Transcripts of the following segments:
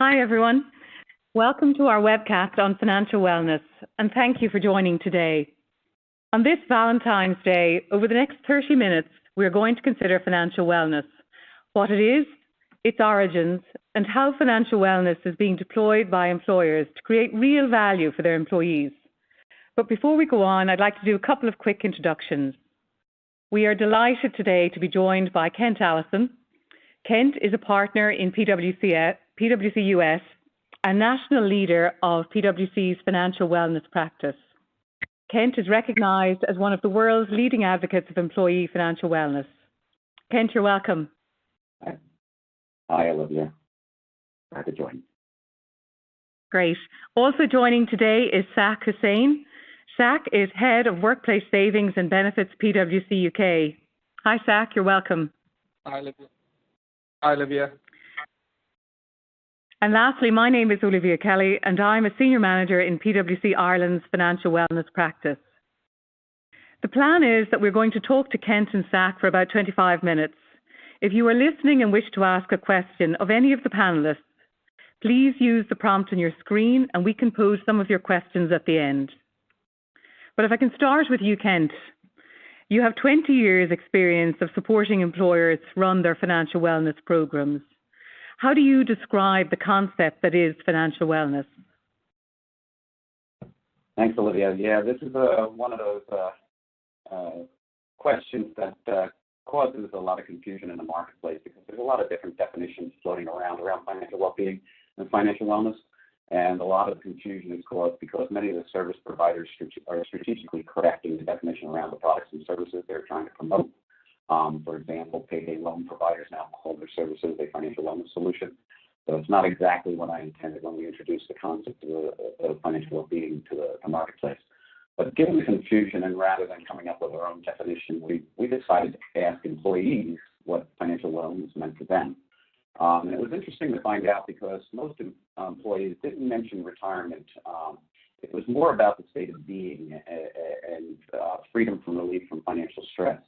Hi, everyone. Welcome to our webcast on financial wellness, and thank you for joining today. On this Valentine's Day, over the next 30 minutes, we are going to consider financial wellness, what it is, its origins, and how financial wellness is being deployed by employers to create real value for their employees. But before we go on, I'd like to do a couple of quick introductions. We are delighted today to be joined by Kent Allison. Kent is a partner in PwC US, a national leader of PwC's financial wellness practice. Kent is recognised as one of the world's leading advocates of employee financial wellness. Kent, you're welcome. Hi, Olivia. Glad to join. Great. Also joining today is Sak Hussain. Sak is Head of Workplace Savings and Benefits, PwC UK. Hi, Sak. You're welcome. Hi, Olivia. Hi, Olivia. And lastly, my name is Olivia Kelly, and I'm a Senior Manager in PwC Ireland's Financial Wellness Practice. The plan is that we're going to talk to Kent and Sak for about 25 minutes. If you are listening and wish to ask a question of any of the panellists, please use the prompt on your screen and we can pose some of your questions at the end. But if I can start with you, Kent. You have 20 years experience of supporting employers run their financial wellness programs. How do you describe the concept that is financial wellness? Thanks, Olivia. Yeah, this is one of those questions that causes a lot of confusion in the marketplace because there's a lot of different definitions floating around financial well-being and financial wellness. And a lot of confusion is caused because many of the service providers are strategically correcting the definition around the products and services they're trying to promote. For example, payday loan providers now call their services a financial wellness solution. So it's not exactly what I intended when we introduced the concept of financial well-being to the marketplace. But given the confusion, and rather than coming up with our own definition, we decided to ask employees what financial wellness meant to them. And it was interesting to find out because most employees didn't mention retirement. It was more about the state of being and freedom from relief from financial stress.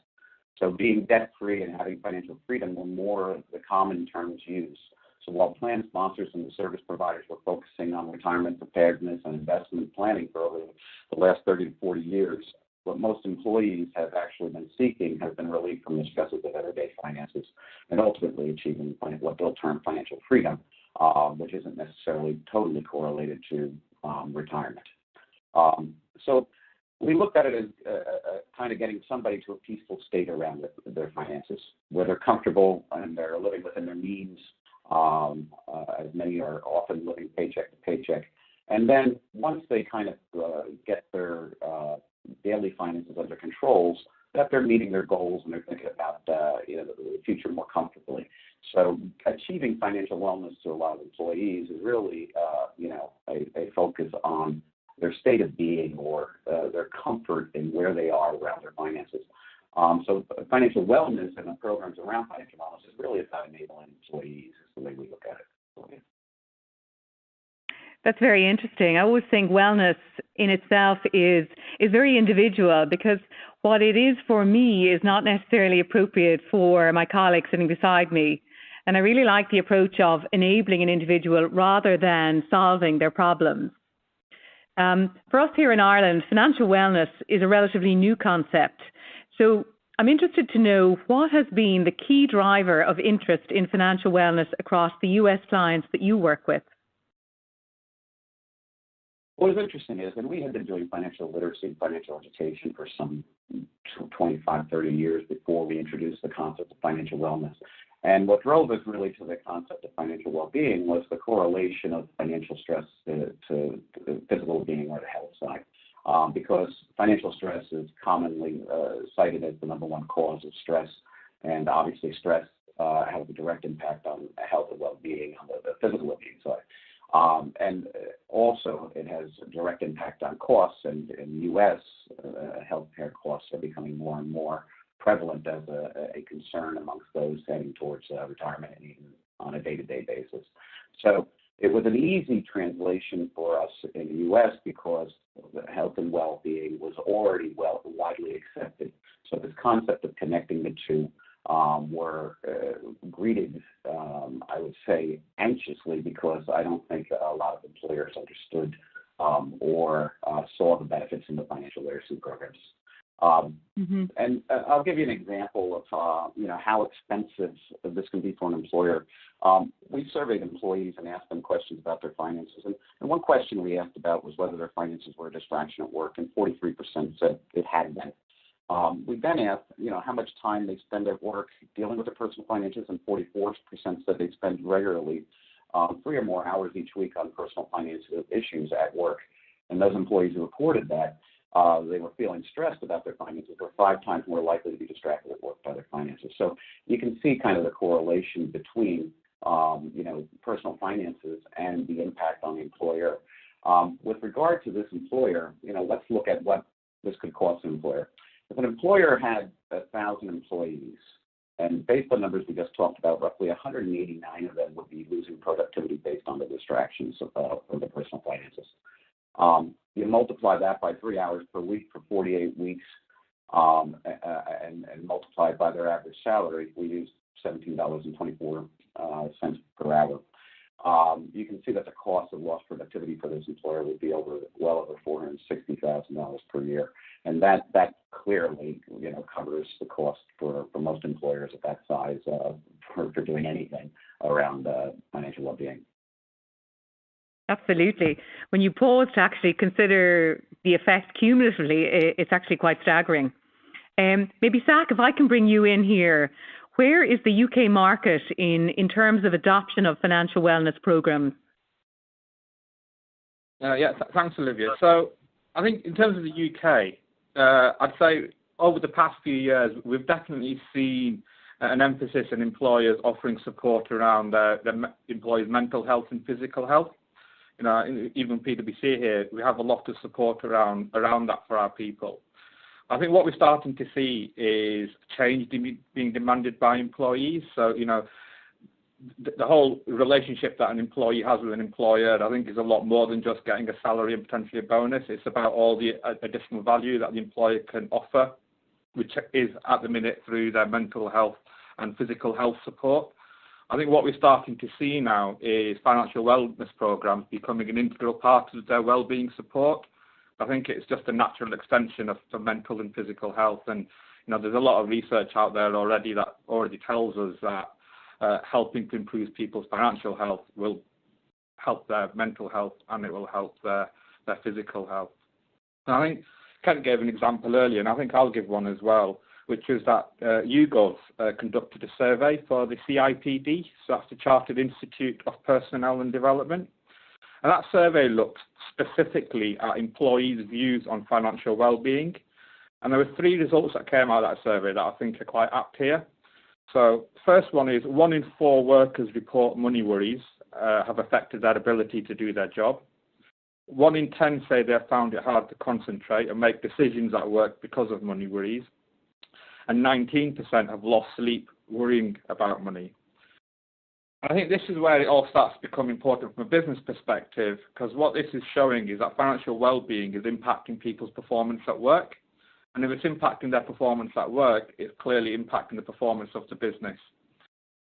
So being debt-free and having financial freedom were more of the common terms used. So while plan sponsors and the service providers were focusing on retirement preparedness and investment planning for over the last 30 to 40 years, what most employees have actually been seeking has been relief from the stresses of everyday finances and ultimately achieving what they'll term financial freedom, which isn't necessarily totally correlated to retirement. So we looked at it as kind of getting somebody to a peaceful state around their finances, where they're comfortable and they're living within their means, as many are often living paycheck to paycheck. And then once they kind of get their daily finances under controls, that they're meeting their goals and they're thinking about the future more comfortably. So achieving financial wellness to a lot of employees is really a focus on their state of being or their comfort in where they are around their finances. So financial wellness and the programs around financial wellness is really about enabling employees, is the way we look at it. That's very interesting. I always think wellness in itself is very individual because what it is for me is not necessarily appropriate for my colleague sitting beside me. And I really like the approach of enabling an individual rather than solving their problems. For us here in Ireland, financial wellness is a relatively new concept. So I'm interested to know what has been the key driver of interest in financial wellness across the US clients that you work with. What is interesting is that we had been doing financial literacy and financial education for some 25, 30 years before we introduced the concept of financial wellness. And what drove us really to the concept of financial well-being was the correlation of financial stress to physical well-being or the health side. Because financial stress is commonly cited as the number one cause of stress. And obviously stress has a direct impact on health and well-being on the physical well-being side. And also it has a direct impact on costs. And in the U.S., healthcare costs are becoming more and more prevalent as a concern amongst those heading towards retirement and even on a day-to-day basis. So it was an easy translation for us in the U.S. because the health and well-being was already widely accepted. So this concept of connecting the two were greeted, I would say, anxiously, because I don't think a lot of employers understood or saw the benefits in the financial literacy programs. And I'll give you an example of how expensive this can be for an employer. We surveyed employees and asked them questions about their finances, and one question we asked about was whether their finances were a distraction at work, and 43% said it had been. We then asked, how much time they spend at work dealing with their personal finances, and 44% said they spend regularly 3 or more hours each week on personal financial issues at work. And those employees who reported that they were feeling stressed about their finances were 5 times more likely to be distracted at work by their finances. So you can see kind of the correlation between, personal finances and the impact on the employer. With regard to this employer, let's look at what this could cost an employer. If an employer had 1,000 employees, and based on numbers we just talked about, roughly 189 of them would be losing productivity based on the distractions of the personal finances. You multiply that by 3 hours per week for 48 weeks, and multiply it by their average salary. We use $17.24 per hour. You can see that the cost of lost productivity for this employer would be well over $460,000 per year, and that clearly covers the cost for most employers at that size for doing anything around financial well-being. Absolutely. When you pause to actually consider the effect cumulatively, it's actually quite staggering. Maybe, Zach, if I can bring you in here, where is the UK market in terms of adoption of financial wellness programs? Thanks, Olivia. So I think in terms of the UK, I'd say over the past few years, we've definitely seen an emphasis in employers offering support around their employees' mental health and physical health. Even PwC here, we have a lot of support around that for our people. I think what we're starting to see is change being demanded by employees. So, the whole relationship that an employee has with an employer, I think, is a lot more than just getting a salary and potentially a bonus. It's about all the additional value that the employer can offer, which is at the minute through their mental health and physical health support. I think what we're starting to see now is financial wellness programs becoming an integral part of their well-being support. I think it's just a natural extension of the mental and physical health. And, there's a lot of research out there already that already tells us that helping to improve people's financial health will help their mental health, and it will help their physical health. And I think Ken gave an example earlier, and I think I'll give one as well, which is that YouGov conducted a survey for the CIPD, so that's the Chartered Institute of Personnel and Development. And that survey looked specifically at employees' views on financial well-being. And there were 3 results that came out of that survey that I think are quite apt here. So first one is 1 in 4 workers report money worries have affected their ability to do their job. 1 in 10 say they have found it hard to concentrate and make decisions at work because of money worries. And 19% have lost sleep worrying about money. I think this is where it all starts to become important from a business perspective, because what this is showing is that financial well-being is impacting people's performance at work. And if it's impacting their performance at work, it's clearly impacting the performance of the business.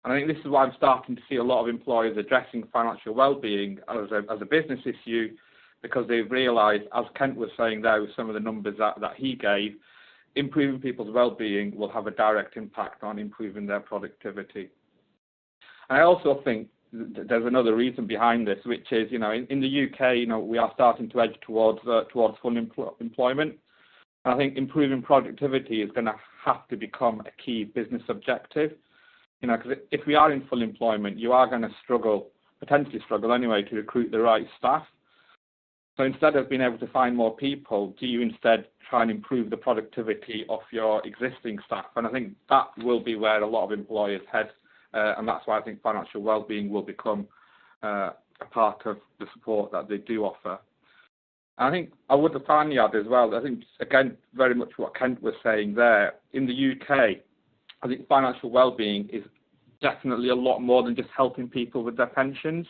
And I think this is why I'm starting to see a lot of employers addressing financial well-being as a business issue, because they've realised, as Kent was saying there with some of the numbers that he gave, improving people's well-being will have a direct impact on improving their productivity. And I also think there's another reason behind this, which is, in the UK, we are starting to edge towards full employment. And I think improving productivity is going to have to become a key business objective. Because if we are in full employment, you are going to potentially struggle anyway, to recruit the right staff. So instead of being able to find more people, do you instead try and improve the productivity of your existing staff? And I think that will be where a lot of employers head. And that's why I think financial well-being will become a part of the support that they do offer. And I think I would finally add as well, I think, again, very much what Kent was saying there, in the UK, I think financial well-being is definitely a lot more than just helping people with their pensions.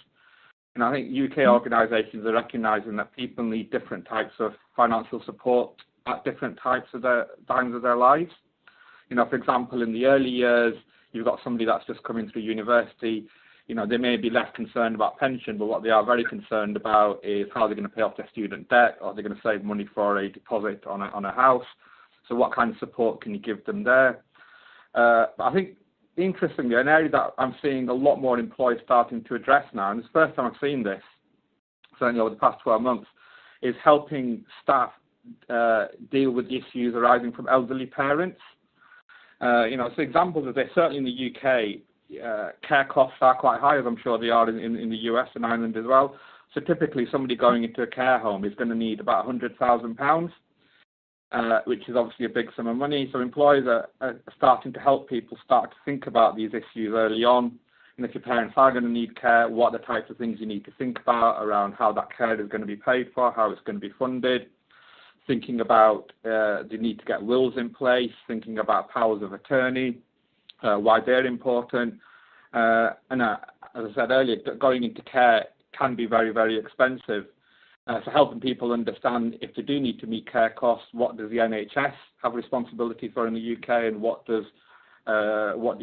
And I think UK organisations are recognising that people need different types of financial support at different times of their lives. For example, in the early years, you've got somebody that's just coming through university. They may be less concerned about pension, but what they are very concerned about is how they're going to pay off their student debt, or they're going to save money for a deposit on a house. So what kind of support can you give them there? But I think, interestingly, an area that I'm seeing a lot more employers starting to address now, and it's the first time I've seen this, certainly over the past 12 months, is helping staff deal with issues arising from elderly parents. So examples of this, certainly in the UK, care costs are quite high, as I'm sure they are in the US and Ireland as well. So typically somebody going into a care home is going to need about £100,000, which is obviously a big sum of money. So employers are starting to help people start to think about these issues early on. And if your parents are going to need care, what are the types of things you need to think about around how that care is going to be paid for, how it's going to be funded, thinking about the need to get wills in place, thinking about powers of attorney, why they're important. And as I said earlier, going into care can be very, very expensive. So helping people understand if they do need to meet care costs, what does the NHS have responsibility for in the UK, and what do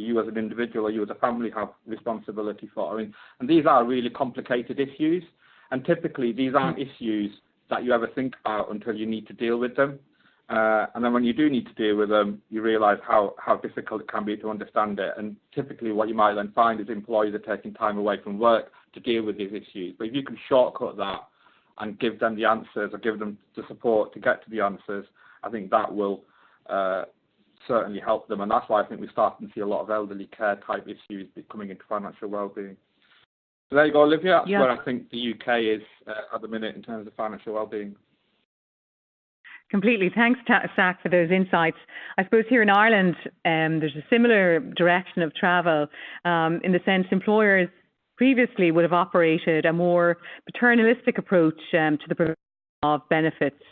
you as an individual or you as a family have responsibility for? And these are really complicated issues, and typically these aren't issues that you ever think about until you need to deal with them. And then when you do need to deal with them, you realise how difficult it can be to understand it. And typically what you might then find is employees are taking time away from work to deal with these issues. But if you can shortcut that and give them the answers or give them the support to get to the answers, I think that will certainly help them. And that's why I think we're starting to see a lot of elderly care type issues coming into financial wellbeing. So there you go, Olivia. That's where I think the UK is at the minute in terms of financial wellbeing. Completely. Thanks, Zach, for those insights. I suppose here in Ireland, there's a similar direction of travel in the sense employers previously would have operated a more paternalistic approach to the provision of benefits.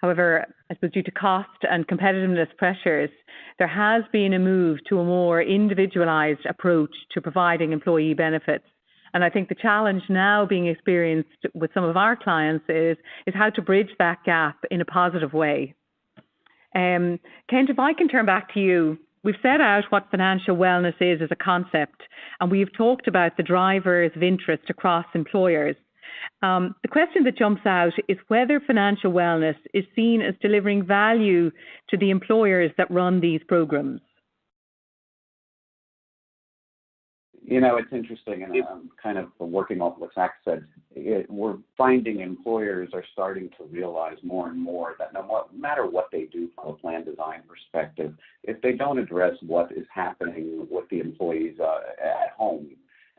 However, I suppose due to cost and competitiveness pressures, there has been a move to a more individualised approach to providing employee benefits. And I think the challenge now being experienced with some of our clients is how to bridge that gap in a positive way. Kent, if I can turn back to you, we've set out what financial wellness is as a concept, and we've talked about the drivers of interest across employers. The question that jumps out is whether financial wellness is seen as delivering value to the employers that run these programs. It's interesting, and I'm kind of working off what Zach said. We're finding employers are starting to realize more and more that no matter what they do from a plan design perspective, if they don't address what is happening with the employees at home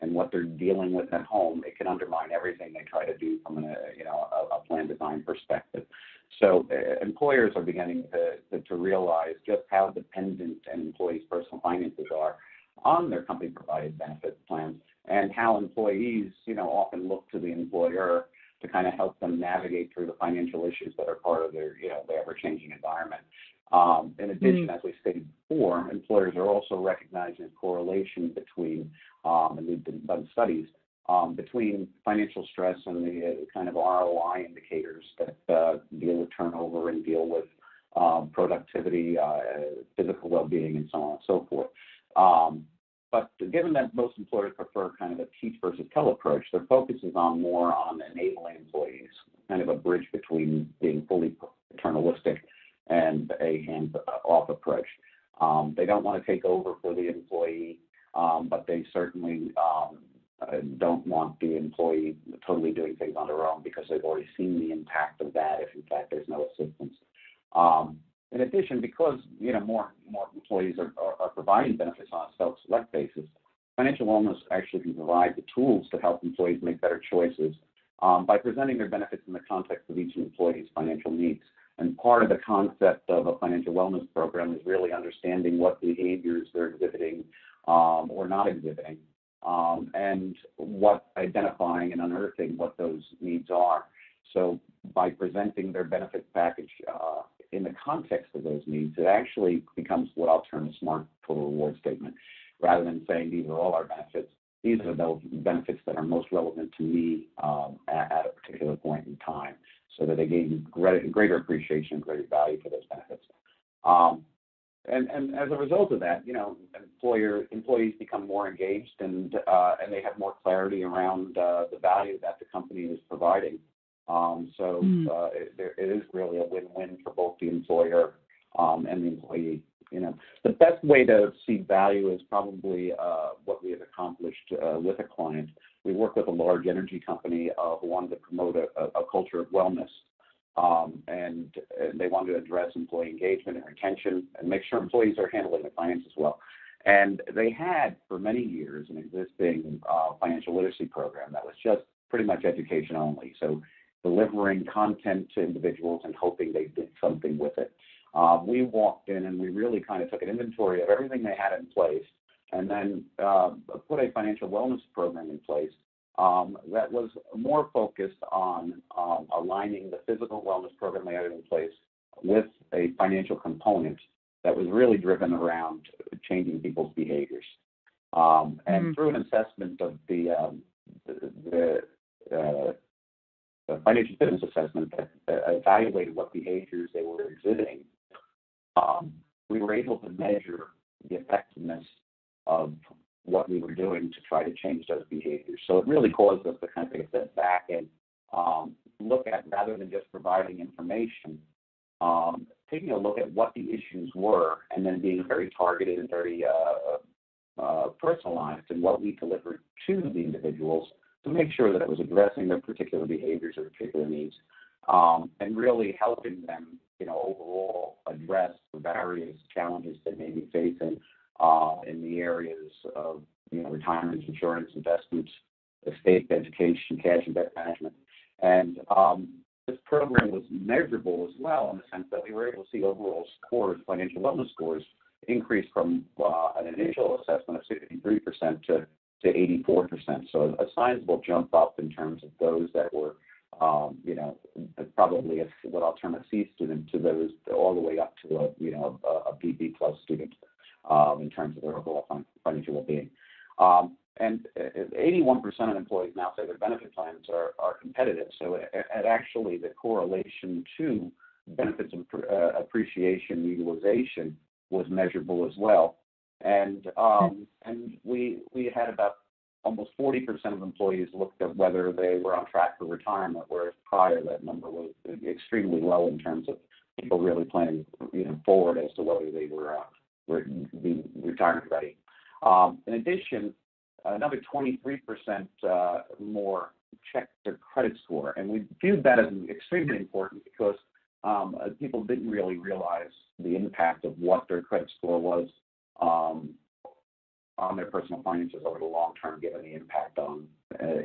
and what they're dealing with at home, it can undermine everything they try to do from a plan design perspective. So employers are beginning to realize just how dependent an employee's personal finances are on their company-provided benefit plans, and how employees, often look to the employer to kind of help them navigate through the financial issues that are part of their ever-changing environment. In addition, as we stated before, employers are also recognizing a correlation between, and we've done studies, between financial stress and the kind of ROI indicators that deal with turnover and deal with productivity, physical well-being, and so on and so forth. But given that most employers prefer kind of a teach versus tell approach, their focus is more on enabling employees, kind of a bridge between being fully paternalistic and a hands-off approach. They don't want to take over for the employee, but they certainly don't want the employee totally doing things on their own because they've already seen the impact of that if, in fact, there's no assistance. In addition, because more employees are providing benefits on a self-select basis, financial wellness actually can provide the tools to help employees make better choices by presenting their benefits in the context of each employee's financial needs. And part of the concept of a financial wellness program is really understanding what behaviors they're exhibiting or not exhibiting, and identifying and unearthing what those needs are. So by presenting their benefit package in the context of those needs, it actually becomes what I'll term a smart total reward statement. Rather than saying these are all our benefits, these are the benefits that are most relevant to me at a particular point in time, so that they gain greater appreciation, greater value for those benefits. and as a result of that, employees become more engaged and they have more clarity around the value that the company is providing. It is really a win-win for both the employer and the employee. The best way to see value is probably what we have accomplished with a client. We work with a large energy company who wanted to promote a culture of wellness. And they wanted to address employee engagement and retention and make sure employees are handling their finances well. And they had, for many years, an existing financial literacy program that was just pretty much education only. So delivering content to individuals and hoping they did something with it. We walked in and we really kind of took an inventory of everything they had in place and then put a financial wellness program in place that was more focused on aligning the physical wellness program they had in place with a financial component that was really driven around changing people's behaviors. And through an assessment of the financial fitness assessment that evaluated what behaviors they were exhibiting, we were able to measure the effectiveness of what we were doing to try to change those behaviors. So it really caused us to kind of take a step back and look at, rather than just providing information, taking a look at what the issues were and then being very targeted and very personalized in what we delivered to the individuals to make sure that it was addressing their particular behaviors or particular needs, and really helping them, overall address the various challenges they may be facing in the areas of, retirement, insurance, investments, estate, education, cash and debt management. And this program was measurable as well in the sense that we were able to see overall scores, financial wellness scores, increase from an initial assessment of 63% to 84%. So a sizable jump up in terms of those that were, probably what I'll term a C student to those all the way up to a BB plus student in terms of their overall financial well-being. And 81% of employees now say their benefit plans are competitive. So it actually, the correlation to benefits appreciation utilization was measurable as well. And we had about almost 40% of employees looked at whether they were on track for retirement, whereas prior that number was extremely low in terms of people really planning forward as to whether they were retirement ready. In addition, another 23% more checked their credit score, and we viewed that as extremely important because people didn't really realize the impact of what their credit score was on their personal finances over the long term, given the impact on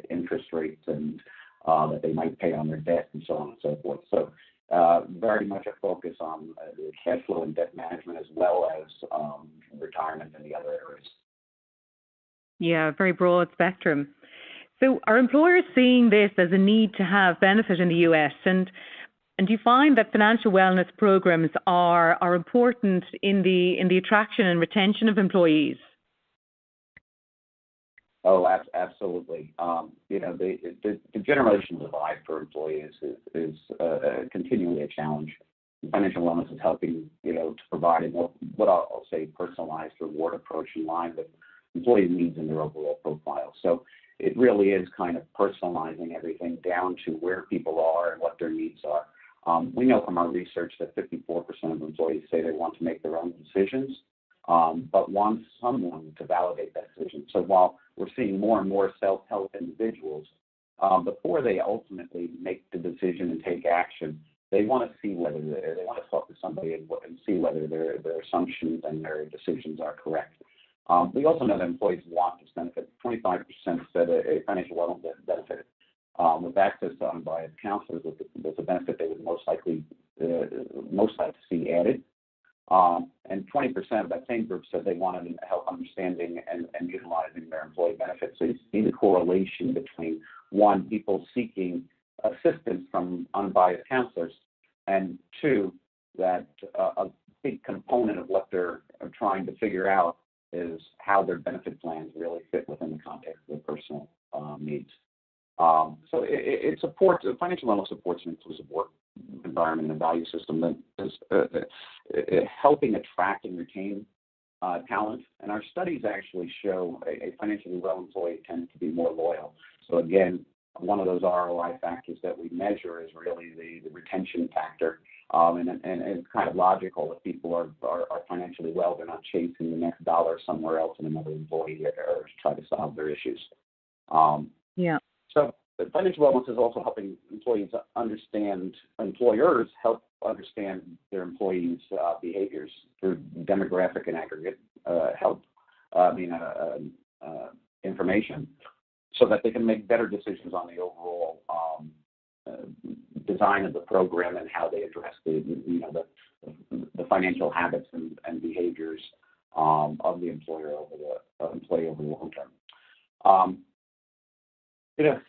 interest rates and that they might pay on their debt and so on and so forth. So very much a focus on the cash flow and debt management as well as retirement and the other areas. Yeah, very broad spectrum. So are employers seeing this as a need to have benefit in the US? And do you find that financial wellness programs are important in the attraction and retention of employees? Oh, absolutely. The generation divide for employees is continually a challenge. Financial wellness is helping, to provide a more, what I'll say, personalized reward approach in line with employee needs and their overall profile. So it really is kind of personalizing everything down to where people are and what their needs are. We know from our research that 54% of employees say they want to make their own decisions, but want someone to validate that decision. So while we're seeing more and more self-help individuals, before they ultimately make the decision and take action, they want to see whether they want to talk to somebody and see whether their assumptions and their decisions are correct. We also know that employees want this benefit. 25% said a financial wellness benefit with access to unbiased counselors was a benefit they would most likely to see added. And 20% of that same group said they wanted help understanding and utilizing their employee benefits. So you see the correlation between, one, people seeking assistance from unbiased counselors, and two, that a big component of what they're trying to figure out is how their benefit plans really fit within the context of their personal needs. So it supports, financial wellness supports an inclusive environment and value system that is helping attract and retain talent. And our studies actually show a financially well employee tends to be more loyal. So again, one of those ROI factors that we measure is really the retention factor. And it's kind of logical. If people are financially well, they're not chasing the next dollar somewhere else in another employee or try to solve their issues. So financial wellness is also helping employers help understand their employees' behaviors through demographic and aggregate information, so that they can make better decisions on the overall design of the program and how they address the financial habits and behaviors of the employee over the long term.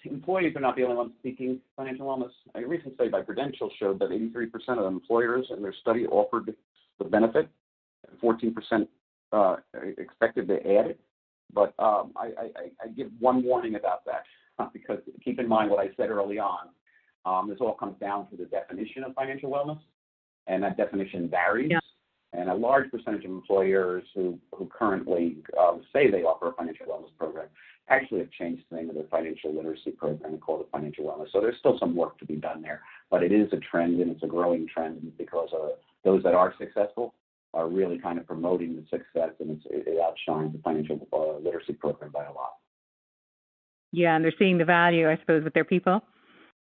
Employees are not the only ones seeking financial wellness. A recent study by Prudential showed that 83% of employers in their study offered the benefit, and 14% expected to add it. But I give one warning about that, because keep in mind what I said early on. This all comes down to the definition of financial wellness, and that definition varies. Yeah. And a large percentage of employers who currently say they offer a financial wellness program actually have changed the name of their financial literacy program and called it financial wellness. So there's still some work to be done there, but it is a trend, and it's a growing trend, because those that are successful are really kind of promoting the success, and it outshines the financial literacy program by a lot. Yeah, and they're seeing the value, I suppose, with their people.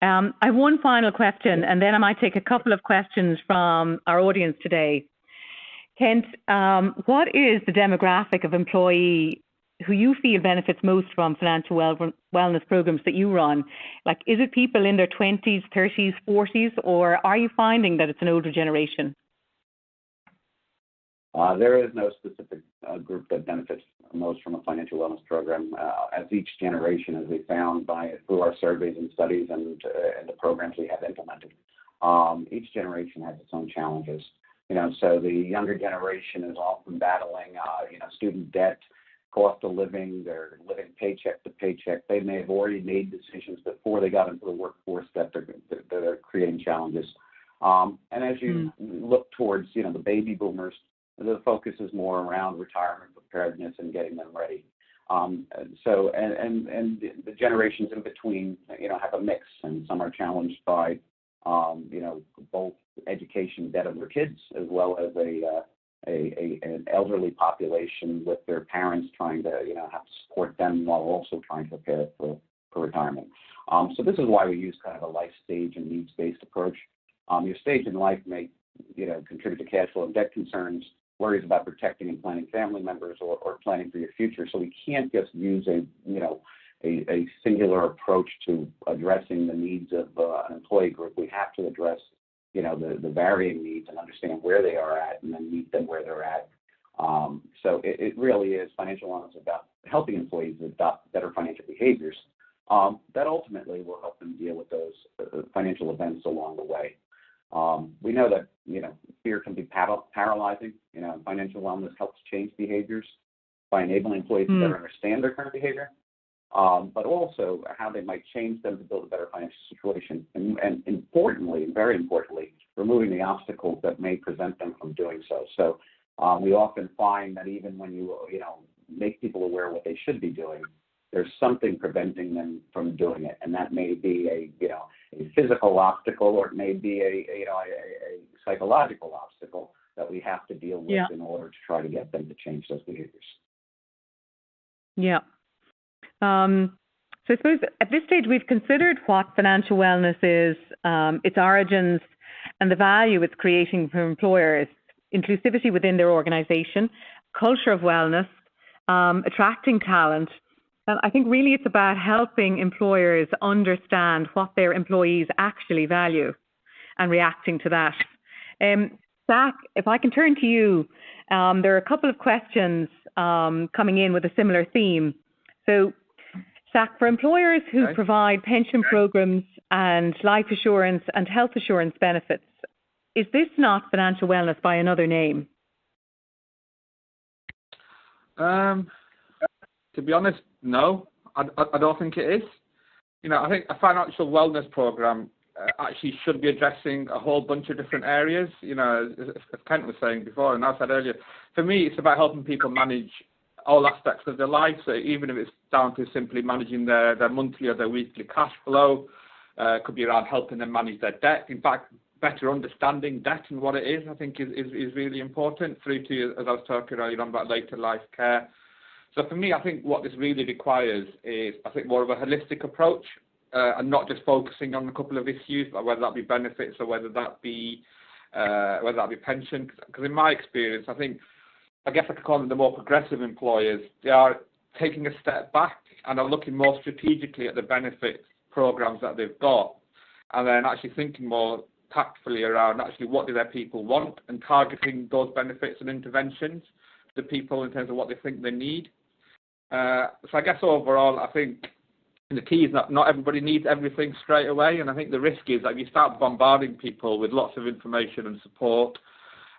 I have one final question, and then I might take a couple of questions from our audience today. Kent, what is the demographic of employee who you feel benefits most from financial wellness programs that you run? Like, is it people in their 20s, 30s, 40s, or are you finding that it's an older generation? There is no specific group that benefits most from a financial wellness program. As each generation, as we found through our surveys and studies and the programs we have implemented, each generation has its own challenges. So the younger generation is often battling, student debt, cost of living. They're living paycheck to paycheck. They may have already made decisions before they got into the workforce that are creating challenges. And as you look towards, the baby boomers, the focus is more around retirement preparedness and getting them ready. And the generations in between, have a mix, and some are challenged by, both education debt of their kids, as well as an elderly population with their parents trying to, have to support them while also trying to prepare for retirement. So this is why we use kind of a life stage and needs-based approach. Your stage in life may, contribute to cash flow and debt concerns, worries about protecting and planning family members, or planning for your future. So we can't just use a singular approach to addressing the needs of an employee group. We have to address, the varying needs and understand where they are at, and then meet them where they're at. So it really is financial wellness about helping employees adopt better financial behaviors that ultimately will help them deal with those financial events along the way. We know that, fear can be paralyzing. Financial wellness helps change behaviors by enabling employees to better understand their current behavior, but also how they might change them to build a better financial situation. And importantly, very importantly, removing the obstacles that may prevent them from doing so. So we often find that even when you make people aware of what they should be doing, there's something preventing them from doing it, and that may be a physical obstacle, or it may be a psychological obstacle that we have to deal with in order to try to get them to change those behaviors. Yeah. So I suppose at this stage we've considered what financial wellness is, its origins, and the value it's creating for employers, inclusivity within their organization, culture of wellness, attracting talent. And I think really it's about helping employers understand what their employees actually value and reacting to that. Zach, if I can turn to you, there are a couple of questions coming in with a similar theme. So, Zach, for employers who provide pension programs and life assurance and health assurance benefits, is this not financial wellness by another name? To be honest, no, I don't think it is. I think a financial wellness program actually should be addressing a whole bunch of different areas. You know, as Kent was saying before, and I said earlier, for me, it's about helping people manage all aspects of their life. So even if it's down to simply managing their monthly or their weekly cash flow, could be around helping them manage their debt. In fact, better understanding debt and what it is, I think, is really important, through to, as I was talking earlier on, about later life care. So for me, I think what this really requires is, I think, more of a holistic approach, and not just focusing on a couple of issues, whether that be benefits or whether that be pension. Because in my experience, I guess I could call them the more progressive employers. They are taking a step back and are looking more strategically at the benefit programs that they've got, and then actually thinking more tactfully around actually what do their people want, and targeting those benefits and interventions to people in terms of what they think they need. So I guess overall, I think the key is not everybody needs everything straight away, and I think the risk is that if you start bombarding people with lots of information and support,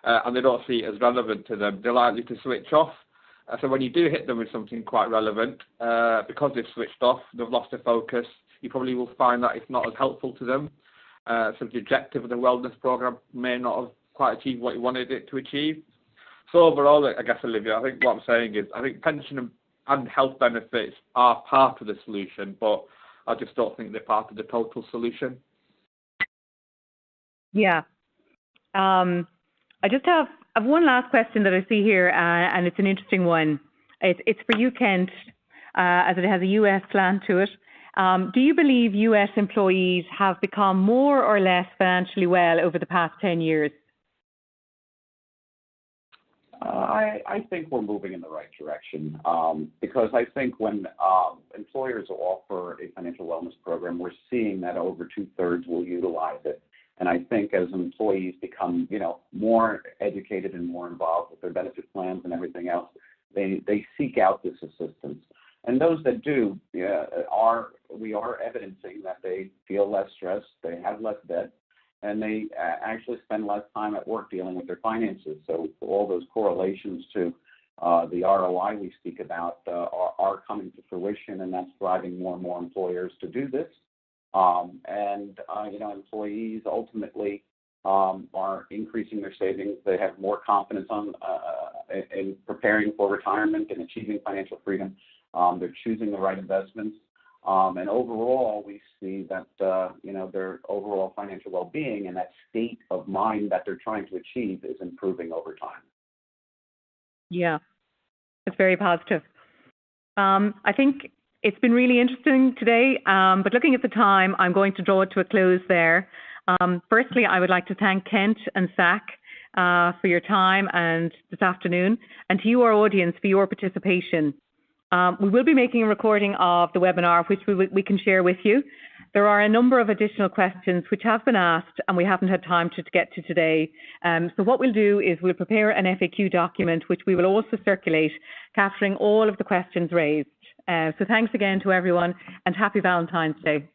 and they don't see it as relevant to them, they're likely to switch off. So when you do hit them with something quite relevant, because they've switched off, they've lost their focus, you probably will find that it's not as helpful to them. So the objective of the wellness program may not have quite achieved what you wanted it to achieve. So overall, I guess, Olivia, I think what I'm saying is, I think pension and health benefits are part of the solution, but I just don't think they're part of the total solution. Yeah. I just have one last question that I see here, and it's an interesting one. It's for you, Kent, as it has a US slant to it. Do you believe US employees have become more or less financially well over the past 10 years? I think we're moving in the right direction, because I think when employers offer a financial wellness program, we're seeing that over 2/3 will utilize it. And I think as employees become, more educated and more involved with their benefit plans and everything else, they seek out this assistance. And those that do, we are evidencing that they feel less stressed, they have less debt, and they actually spend less time at work dealing with their finances. So all those correlations to the ROI we speak about are coming to fruition, and that's driving more and more employers to do this. Employees ultimately are increasing their savings. They have more confidence in preparing for retirement and achieving financial freedom. They're choosing the right investments. And overall, we see that, their overall financial well-being and that state of mind that they're trying to achieve is improving over time. Yeah, it's very positive. I think it's been really interesting today, but looking at the time, I'm going to draw it to a close there. Firstly, I would like to thank Kent and Zach for your time and this afternoon, and to you, our audience, for your participation. We will be making a recording of the webinar, which we can share with you. There are a number of additional questions which have been asked and we haven't had time to get to today. So what we'll do is we'll prepare an FAQ document, which we will also circulate, capturing all of the questions raised. So thanks again to everyone, and happy Valentine's Day.